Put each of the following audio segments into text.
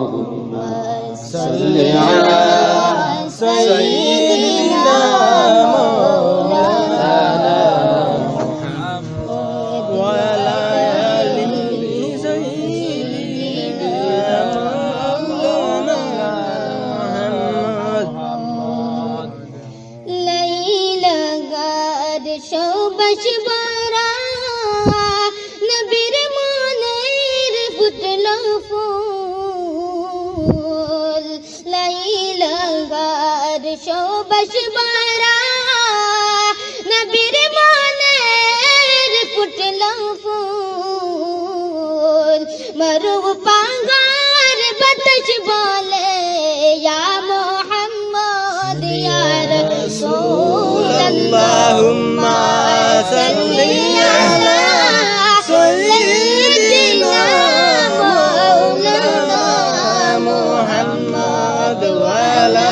صل على سيدنا مولانا محمد وعلى آل سيدنا مولانا محمد লাইলা গার সবশ বরা নবীর মনের ফুটলো ফুল লাইলা গার সবশ বরা নবীর মনের ফুটলো ফুল মরু পাঙ্গার বতশ বলে ইয়া মুহাম্মদ ইয়া রাসূল اللهم صل على سيدنا مولانا محمد وعلى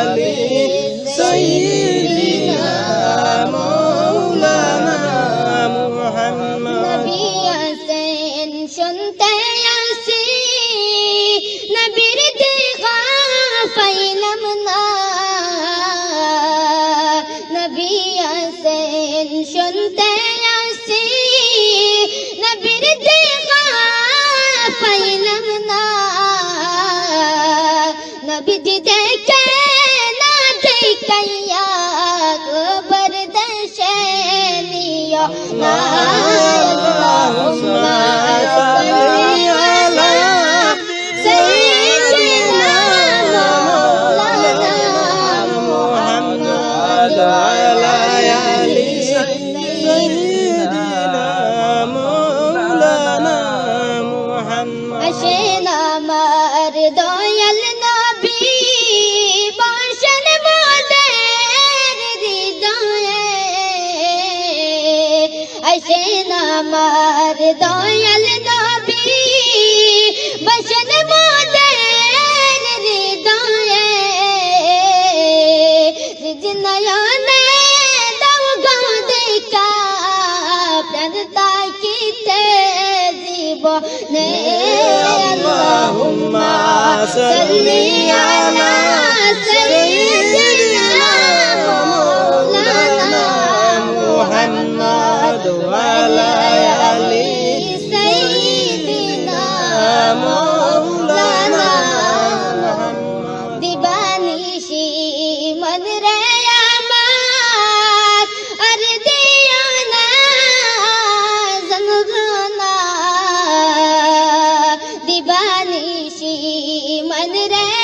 آل سيدنا مولانا محمد নবী আসেন শুনতে আসি নবীর দেখা পাইলাম না নবী আসেন শুনতে আসি নবীর দেখা পাইলাম না নবীজি দেখে না দেখাইয়া কবর দেশে নিয়া না اللهم صل على سيدنا مولانا محمد وعلى آل سيدنا مولانا محمد আসেন আমার দয়াল নবী বসেন মোদের হৃদয়ে আসেন আমার দয়াল নবী বসেন মোদের হৃদয়ে নয়নে দাও গো দেখা প্রাণ তাকিতে জীবনে اللهم صل على سيدنا مولانا محمد وعلى آل سيدنا مولانا محمد দিবানিশি মন রে আমার আর দিও না যন্ত্রণা দিবানিশি মন রে